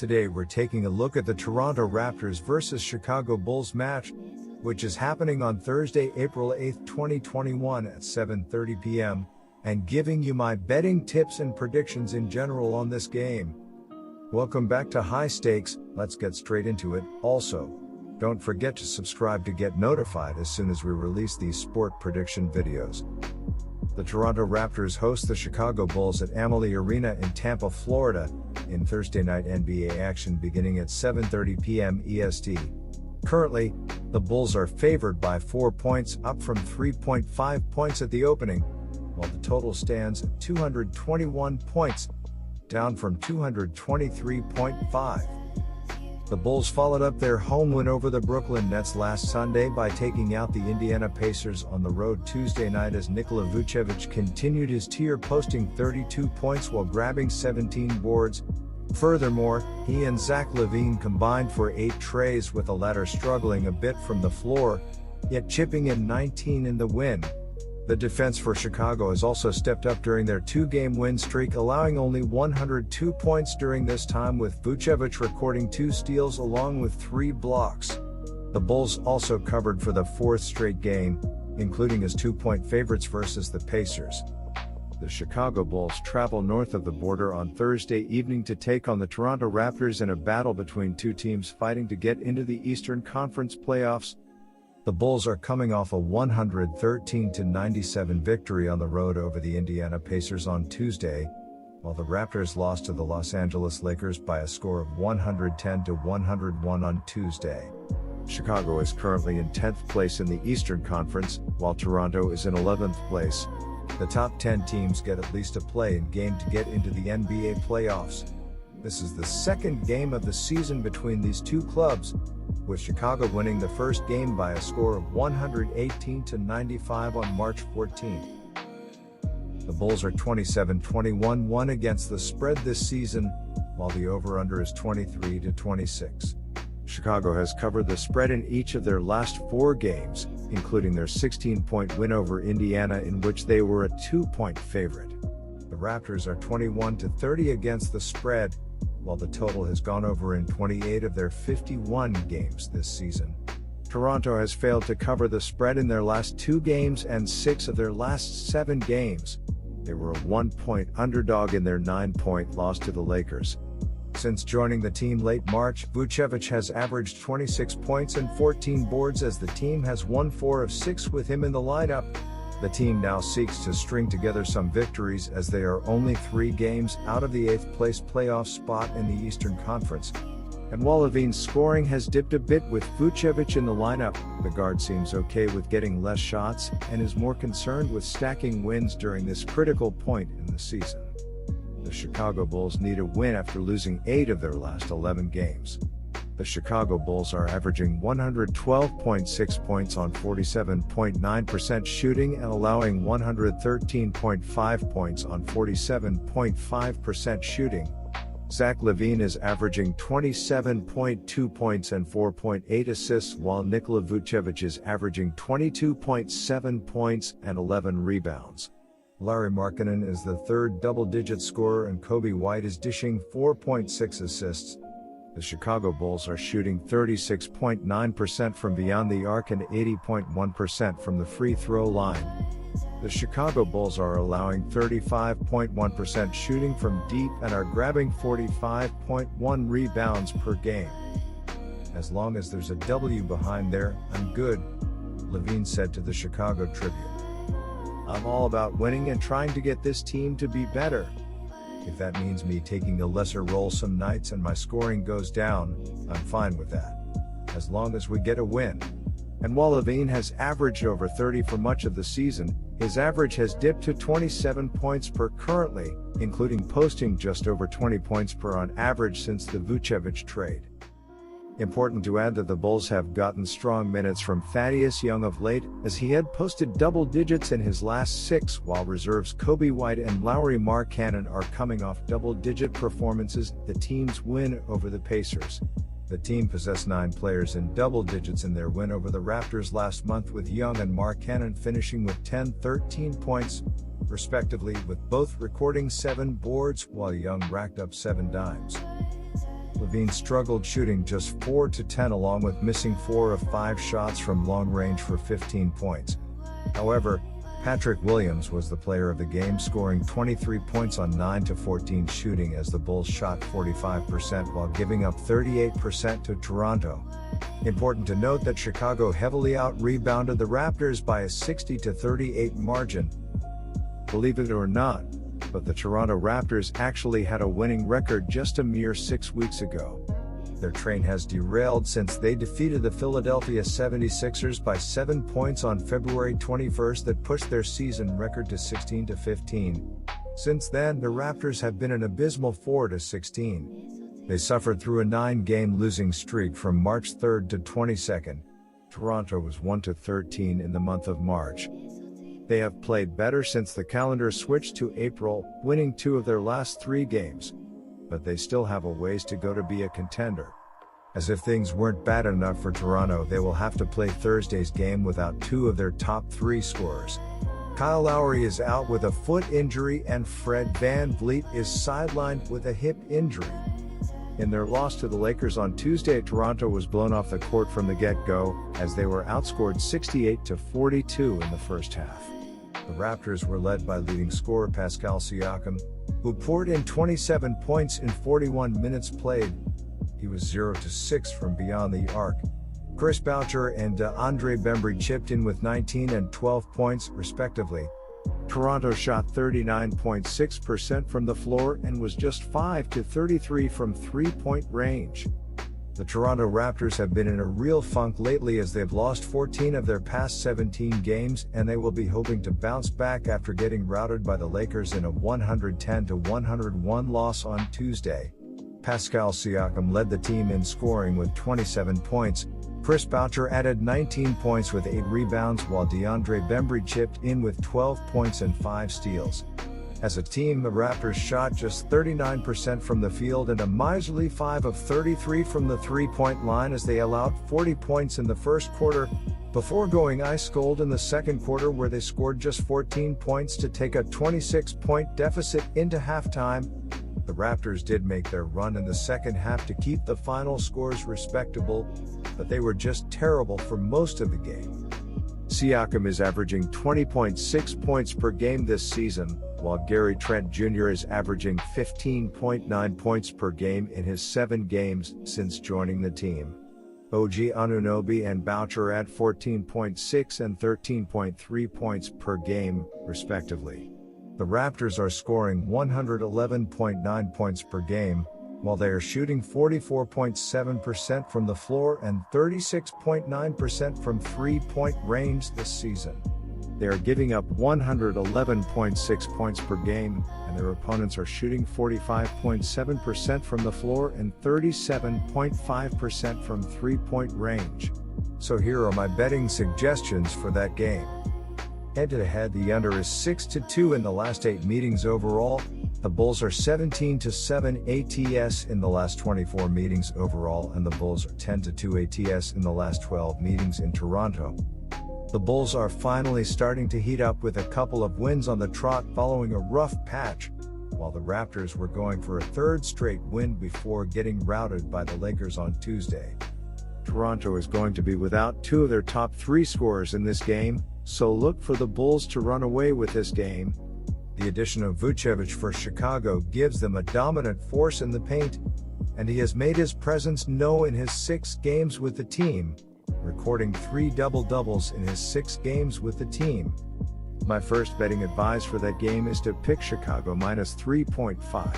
Today we're taking a look at the Toronto Raptors vs Chicago Bulls match, which is happening on Thursday, April 8, 2021 at 7:30 p.m., and giving you my betting tips and predictions in general on this game. Welcome back to High Stakes. Let's get straight into it. Also, don't forget to subscribe to get notified as soon as we release these sport prediction videos. The Toronto Raptors host the Chicago Bulls at Amalie Arena in Tampa, Florida, in Thursday night NBA action beginning at 7:30 p.m. EST. Currently, the Bulls are favored by 4 points, up from 3.5 points at the opening, while the total stands at 221 points, down from 223.5. The Bulls followed up their home win over the Brooklyn Nets last Sunday by taking out the Indiana Pacers on the road Tuesday night as Nikola Vucevic continued his tier, posting 32 points while grabbing 17 boards. Furthermore, he and Zach LaVine combined for 8 trays, with the latter struggling a bit from the floor, yet chipping in 19 in the win. The defense for Chicago has also stepped up during their 2-game win streak, allowing only 102 points during this time, with Vucevic recording 2 steals along with 3 blocks. The Bulls also covered for the 4th straight game, including as 2-point favorites versus the Pacers. The Chicago Bulls travel north of the border on Thursday evening to take on the Toronto Raptors in a battle between two teams fighting to get into the Eastern Conference playoffs. The Bulls are coming off a 113-97 victory on the road over the Indiana Pacers on Tuesday, while the Raptors lost to the Los Angeles Lakers by a score of 110-101 on Tuesday. Chicago is currently in 10th place in the Eastern Conference, while Toronto is in 11th place. The top 10 teams get at least a play-in game to get into the NBA playoffs. This is the second game of the season between these two clubs, with Chicago winning the first game by a score of 118-95 on March 14. The Bulls are 27-21-1 against the spread this season, while the over-under is 23-26. Chicago has covered the spread in each of their last 4 games, including their 16-point win over Indiana, in which they were a 2-point favorite. The Raptors are 21-30 against the spread, while the total has gone over in 28 of their 51 games this season. Toronto has failed to cover the spread in their last 2 games and 6 of their last 7 games. They were a 1-point underdog in their 9-point loss to the Lakers. Since joining the team late March, Vucevic has averaged 26 points and 14 boards as the team has won 4 of 6 with him in the lineup. The team now seeks to string together some victories as they are only 3 games out of the 8th place playoff spot in the Eastern Conference. And while LaVine's scoring has dipped a bit with Vucevic in the lineup, the guard seems okay with getting less shots and is more concerned with stacking wins during this critical point in the season. The Chicago Bulls need a win after losing 8 of their last 11 games. The Chicago Bulls are averaging 112.6 points on 47.9% shooting and allowing 113.5 points on 47.5% shooting. Zach LaVine is averaging 27.2 points and 4.8 assists, while Nikola Vucevic is averaging 22.7 points and 11 rebounds. Lauri Markkanen is the 3rd double-digit scorer, and Coby White is dishing 4.6 assists. The Chicago Bulls are shooting 36.9% from beyond the arc and 80.1% from the free throw line. The Chicago Bulls are allowing 35.1% shooting from deep and are grabbing 45.1 rebounds per game. As long as there's a W behind there, I'm good, LaVine said to the Chicago Tribune. I'm all about winning and trying to get this team to be better. If that means me taking a lesser role some nights and my scoring goes down, I'm fine with that, as long as we get a win. And while LaVine has averaged over 30 for much of the season, his average has dipped to 27 points per currently, including posting just over 20 points per on average since the Vucevic trade. Important to add that the Bulls have gotten strong minutes from Thaddeus Young of late, as he had posted double digits in his last 6, while reserves Coby White and Lauri Markkanen are coming off double-digit performances. The team's win over the Pacers. The team possessed 9 players in double digits in their win over the Raptors last month, with Young and Markkanen finishing with 10-13 points, respectively, with both recording 7 boards, while Young racked up 7 dimes. LaVine struggled, shooting just 4 to 10 along with missing 4 of 5 shots from long range for 15 points. However, Patrick Williams was the player of the game, scoring 23 points on 9 to 14 shooting as the Bulls shot 45% while giving up 38% to Toronto. Important to note that Chicago heavily out-rebounded the Raptors by a 60 to 38 margin. Believe it or not, but the Toronto Raptors actually had a winning record just a mere 6 weeks ago. Their train has derailed since they defeated the Philadelphia 76ers by 7 points on February 21 that pushed their season record to 16 to 15. Since then, the Raptors have been an abysmal 4 to 16. They suffered through a 9-game losing streak from March 3 to 22. Toronto was 1 to 13 in the month of March. They have played better since the calendar switched to April, winning 2 of their last 3 games. But they still have a ways to go to be a contender. As if things weren't bad enough for Toronto, they will have to play Thursday's game without 2 of their top 3 scorers. Kyle Lowry is out with a foot injury and Fred VanVleet is sidelined with a hip injury. In their loss to the Lakers on Tuesday, Toronto was blown off the court from the get-go, as they were outscored 68 to 42 in the first half. The Raptors were led by leading scorer Pascal Siakam, who poured in 27 points in 41 minutes played. He was 0 to 6 from beyond the arc. Chris Boucher and Andre Bembry chipped in with 19 and 12 points, respectively. Toronto shot 39.6% from the floor and was just 5 to 33 from three-point range. The Toronto Raptors have been in a real funk lately as they've lost 14 of their past 17 games, and they will be hoping to bounce back after getting routed by the Lakers in a 110-101 loss on Tuesday. Pascal Siakam led the team in scoring with 27 points. Chris Boucher added 19 points with 8 rebounds, while DeAndre Bembry chipped in with 12 points and 5 steals. As a team, the Raptors shot just 39% from the field and a miserly 5 of 33 from the three-point line as they allowed 40 points in the first quarter, before going ice cold in the second quarter where they scored just 14 points to take a 26-point deficit into halftime. The Raptors did make their run in the second half to keep the final scores respectable, but they were just terrible for most of the game. Siakam is averaging 20.6 points per game this season, while Gary Trent Jr. is averaging 15.9 points per game in his 7 games since joining the team. OG Anunoby and Boucher add 14.6 and 13.3 points per game, respectively. The Raptors are scoring 111.9 points per game, while they are shooting 44.7% from the floor and 36.9% from three-point range this season. They are giving up 111.6 points per game, and their opponents are shooting 45.7% from the floor and 37.5% from three-point range. So here are my betting suggestions for that game. Head-to-head, the under is 6-2 in the last 8 meetings overall. The Bulls are 17-7 ATS in the last 24 meetings overall, and the Bulls are 10-2 ATS in the last 12 meetings in Toronto. The Bulls are finally starting to heat up with a couple of wins on the trot following a rough patch, while the Raptors were going for a 3rd straight win before getting routed by the Lakers on Tuesday. Toronto is going to be without 2 of their top 3 scorers in this game, so look for the Bulls to run away with this game. The addition of Vucevic for Chicago gives them a dominant force in the paint, and he has made his presence known in his 6 games with the team, recording 3 double-doubles in his 6 games with the team. My first betting advice for that game is to pick Chicago minus 3.5.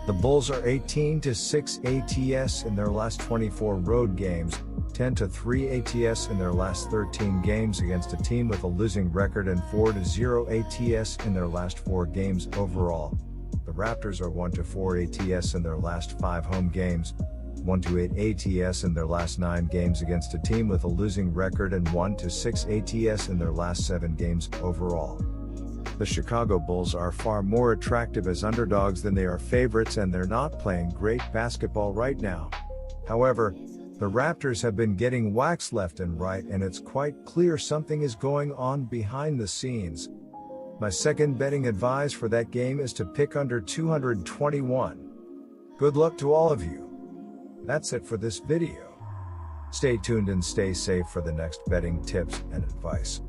The Bulls are 18-6 ATS in their last 24 road games, 10-3 ATS in their last 13 games against a team with a losing record, and 4-0 ATS in their last 4 games overall. The Raptors are 1-4 ATS in their last 5 home games, 1-8 ATS in their last 9 games against a team with a losing record, and 1-6 ATS in their last 7 games overall. The Chicago Bulls are far more attractive as underdogs than they are favorites, and they're not playing great basketball right now. However, the Raptors have been getting waxed left and right, and it's quite clear something is going on behind the scenes. My second betting advice for that game is to pick under 221. Good luck to all of you. That's it for this video. Stay tuned and stay safe for the next betting tips and advice.